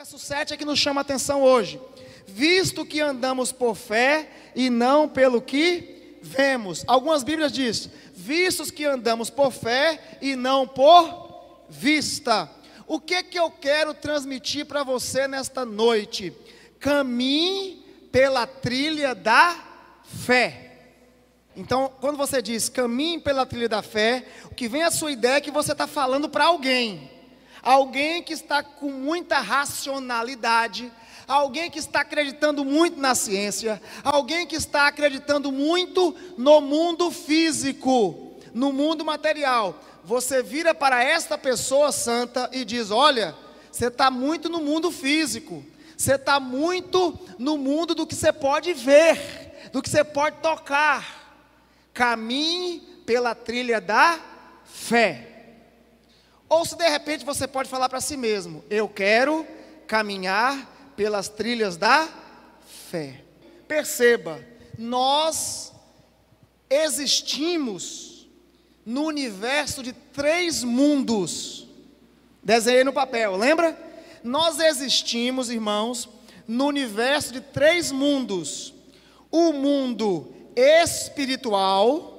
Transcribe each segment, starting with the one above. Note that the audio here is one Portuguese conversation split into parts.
verso 7 é que nos chama a atenção hoje. Visto que andamos por fé e não pelo que vemos. Algumas Bíblias dizem, vistos que andamos por fé e não por vista. O que eu quero transmitir para você nesta noite? Caminhe pela trilha da fé. Então, quando você diz caminhe pela trilha da fé, o que vem à sua ideia é que você está falando para alguém. Alguém que está com muita racionalidade, alguém que está acreditando muito na ciência, alguém que está acreditando muito no mundo físico, no mundo material. Você vira para esta pessoa santa e diz: olha, você está muito no mundo físico, você está muito no mundo do que você pode ver, do que você pode tocar. Caminhe pela trilha da fé. Ou se de repente você pode falar para si mesmo: eu quero caminhar pelas trilhas da fé. Perceba, nós existimos no universo de 3 mundos. Desenhei no papel, lembra? Nós existimos, irmãos, no universo de 3 mundos. O mundo espiritual,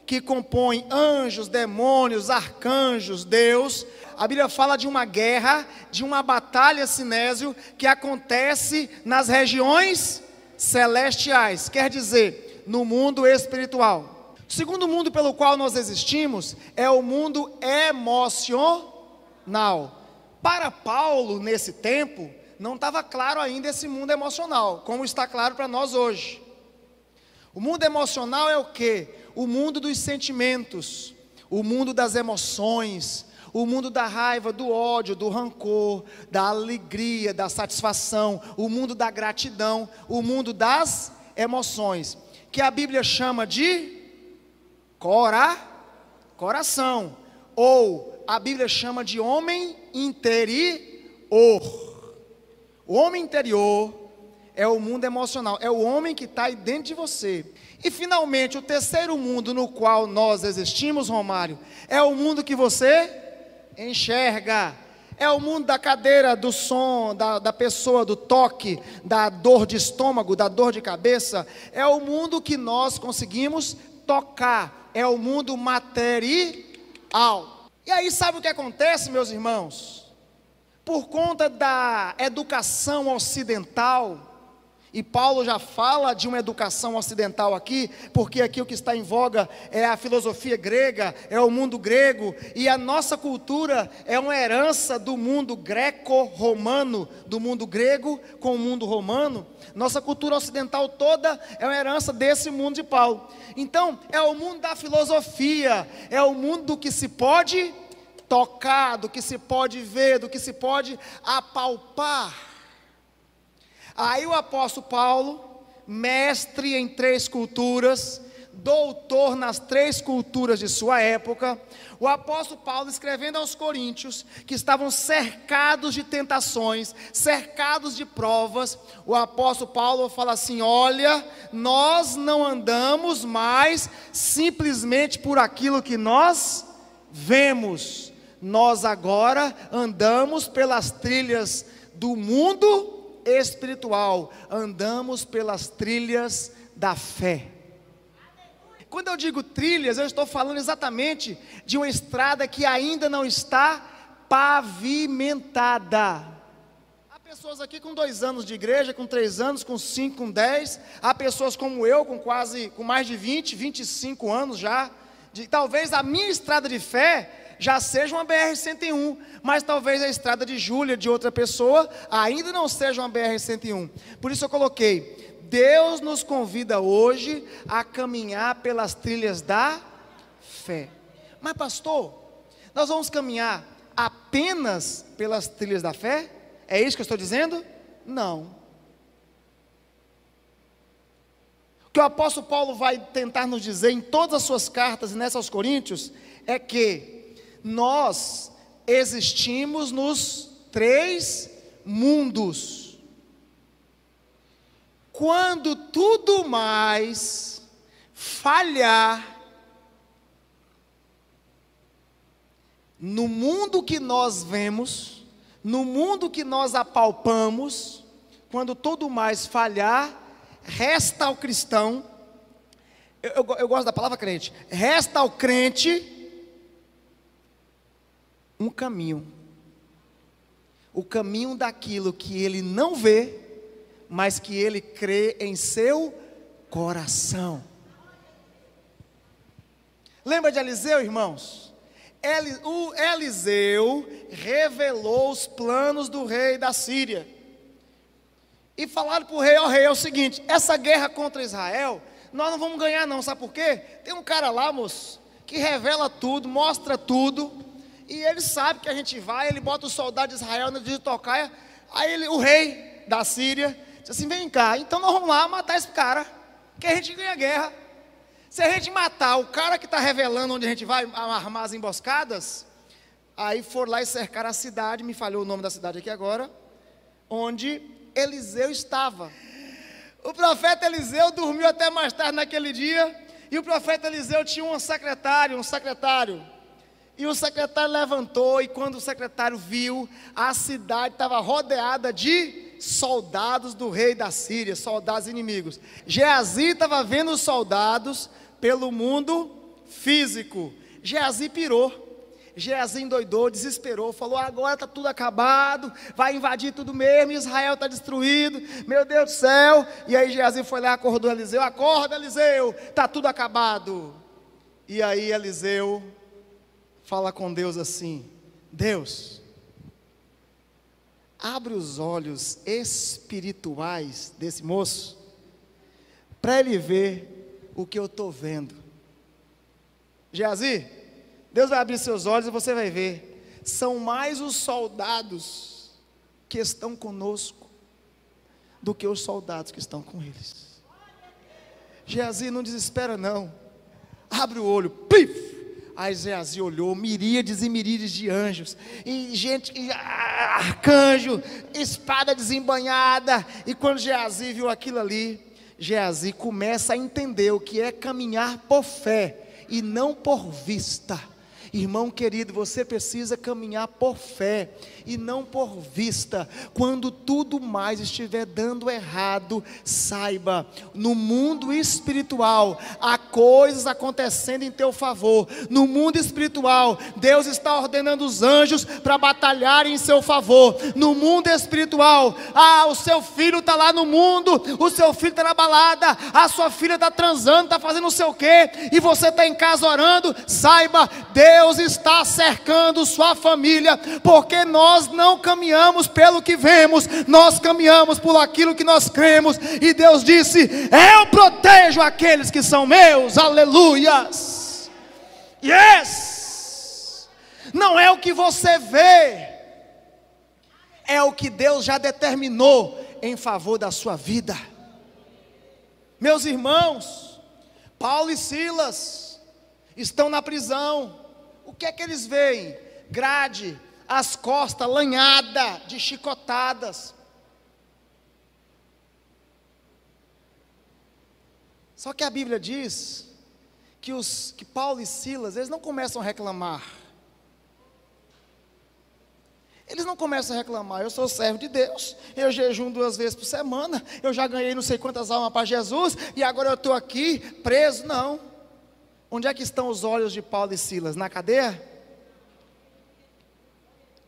que compõe anjos, demônios, arcanjos, Deus. A Bíblia fala de uma guerra, de uma batalha cinésio, que acontece nas regiões celestiais, quer dizer, no mundo espiritual. O segundo mundo pelo qual nós existimos é o mundo emocional. Para Paulo, nesse tempo, não estava claro ainda esse mundo emocional, como está claro para nós hoje. O mundo emocional é o quê? O mundo dos sentimentos, o mundo das emoções, o mundo da raiva, do ódio, do rancor, da alegria, da satisfação, o mundo da gratidão, o mundo das emoções, que a Bíblia chama de coração, ou a Bíblia chama de homem interior. O homem interior é o mundo emocional, é o homem que está aí dentro de você. E finalmente, o terceiro mundo no qual nós existimos, Romário, é o mundo que você enxerga. É o mundo da cadeira, do som, da pessoa, do toque, da dor de estômago, da dor de cabeça. É o mundo que nós conseguimos tocar. É o mundo material. E aí sabe o que acontece, meus irmãos? Por conta da educação ocidental, e Paulo já fala de uma educação ocidental aqui, porque aqui o que está em voga é a filosofia grega, é o mundo grego, e a nossa cultura é uma herança do mundo greco-romano, do mundo grego com o mundo romano. Nossa cultura ocidental toda é uma herança desse mundo de Paulo. Então, é o mundo da filosofia, é o mundo do que se pode tocar, do que se pode ver, do que se pode apalpar. Aí o apóstolo Paulo, mestre em 3 culturas, doutor nas 3 culturas de sua época, o apóstolo Paulo escrevendo aos coríntios, que estavam cercados de tentações, cercados de provas, o apóstolo Paulo fala assim: olha, nós não andamos mais simplesmente por aquilo que nós vemos, nós agora andamos pelas trilhas do mundo espiritual, andamos pelas trilhas da fé. Quando eu digo trilhas, eu estou falando exatamente de uma estrada que ainda não está pavimentada. Há pessoas aqui com 2 anos de igreja, com 3 anos, com 5, com 10, há pessoas como eu, com mais de 20, 25 anos já, talvez a minha estrada de fé já seja uma BR-101, mas talvez a estrada de Júlia, de outra pessoa, ainda não seja uma BR-101. Por isso eu coloquei: Deus nos convida hoje a caminhar pelas trilhas da fé. Mas pastor, nós vamos caminhar apenas pelas trilhas da fé? É isso que eu estou dizendo? Não. O que o apóstolo Paulo vai tentar nos dizer em todas as suas cartas e nessa aos Coríntios é que nós existimos nos 3 mundos. Quando tudo mais falhar, no mundo que nós vemos, no mundo que nós apalpamos, quando tudo mais falhar, resta ao cristão, eu gosto da palavra crente, resta ao crente um caminho, o caminho daquilo que ele não vê, mas que ele crê em seu coração. Lembra de Eliseu, irmãos? O Eliseu revelou os planos do rei da Síria, e falaram para o rei: ó rei, é o seguinte, essa guerra contra Israel, nós não vamos ganhar não, sabe por quê? Tem um cara lá, moço, que revela tudo, mostra tudo, e ele sabe que a gente vai, ele bota os soldados de Israel na de tocaia. Aí o rei da Síria disse assim: vem cá, então nós vamos lá matar esse cara, que a gente ganha a guerra. Se a gente matar o cara que está revelando onde a gente vai armar as emboscadas, aí foram lá e cercaram a cidade, me falhou o nome da cidade aqui agora, onde Eliseu estava. O profeta Eliseu dormiu até mais tarde naquele dia, e o profeta Eliseu tinha um secretário, e o secretário levantou, e quando o secretário viu, a cidade estava rodeada de soldados do rei da Síria, soldados inimigos. Geazi estava vendo os soldados pelo mundo físico. Geazi pirou, Geazi endoidou, desesperou, falou: agora está tudo acabado, vai invadir tudo mesmo, Israel está destruído, meu Deus do céu. E aí Geazi foi lá e acordou Eliseu: acorda Eliseu, está tudo acabado. E aí Eliseu fala com Deus assim: Deus, abre os olhos espirituais desse moço, para ele ver o que eu estou vendo. Geazi, Deus vai abrir seus olhos e você vai ver, são mais os soldados que estão conosco, do que os soldados que estão com eles. Geazi, não desespera não, abre o olho, pif! Aí Geazi olhou, miríades e miríades de anjos, e gente, arcanjo, espada desembanhada. E quando Geazi viu aquilo ali, Geazi começa a entender o que é caminhar por fé e não por vista. Irmão querido, você precisa caminhar por fé e não por vista. Quando tudo mais estiver dando errado, saiba, no mundo espiritual há coisas acontecendo em teu favor. No mundo espiritual, Deus está ordenando os anjos para batalharem em seu favor. No mundo espiritual, o seu filho está lá no mundo, o seu filho está na balada, a sua filha está transando, está fazendo não sei o quê, e você está em casa orando. Saiba, Deus está cercando sua família, porque nós não caminhamos pelo que vemos, nós caminhamos por aquilo que nós cremos. E Deus disse: eu protejo aqueles que são meus. Aleluias. Yes. Não é o que você vê, é o que Deus já determinou em favor da sua vida. Meus irmãos, Paulo e Silas estão na prisão. O que é que eles veem? Grade, as costas lanhada de chicotadas. Só que a Bíblia diz que Paulo e Silas, eles não começam a reclamar. Eles não começam a reclamar: eu sou servo de Deus, eu jejuo 2 vezes por semana, eu já ganhei não sei quantas almas para Jesus, e agora eu estou aqui preso. Não. Onde é que estão os olhos de Paulo e Silas? Na cadeia?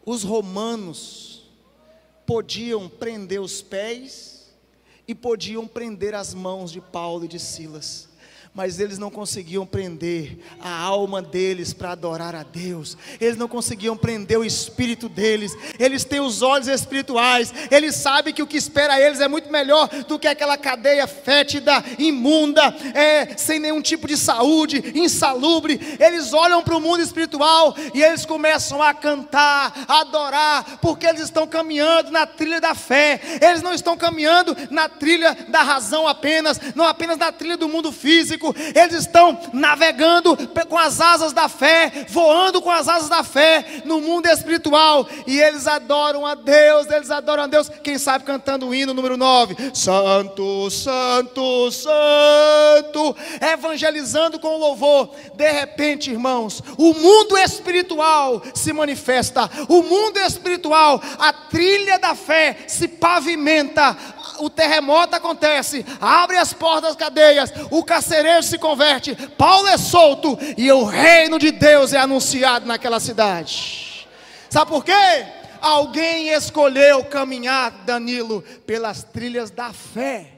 Os romanos podiam prender os pés e podiam prender as mãos de Paulo e de Silas, mas eles não conseguiam prender a alma deles para adorar a Deus. Eles não conseguiam prender o espírito deles. Eles têm os olhos espirituais, eles sabem que o que espera eles é muito melhor do que aquela cadeia fétida, imunda, sem nenhum tipo de saúde, insalubre. Eles olham para o mundo espiritual e eles começam a cantar, a adorar, porque eles estão caminhando na trilha da fé. Eles não estão caminhando na trilha da razão apenas, não apenas na trilha do mundo físico. específico, eles estão navegando com as asas da fé, voando com as asas da fé no mundo espiritual, e eles adoram a Deus, quem sabe cantando o hino número 9, Santo, Santo, Santo, evangelizando com louvor. De repente, irmãos, o mundo espiritual se manifesta, o mundo espiritual, a trilha da fé se pavimenta, o terremoto acontece, abre as portas das cadeias, o carcereiro se converte, Paulo é solto, e o reino de Deus é anunciado naquela cidade. Sabe por quê? Alguém escolheu caminhar, Danilo, pelas trilhas da fé.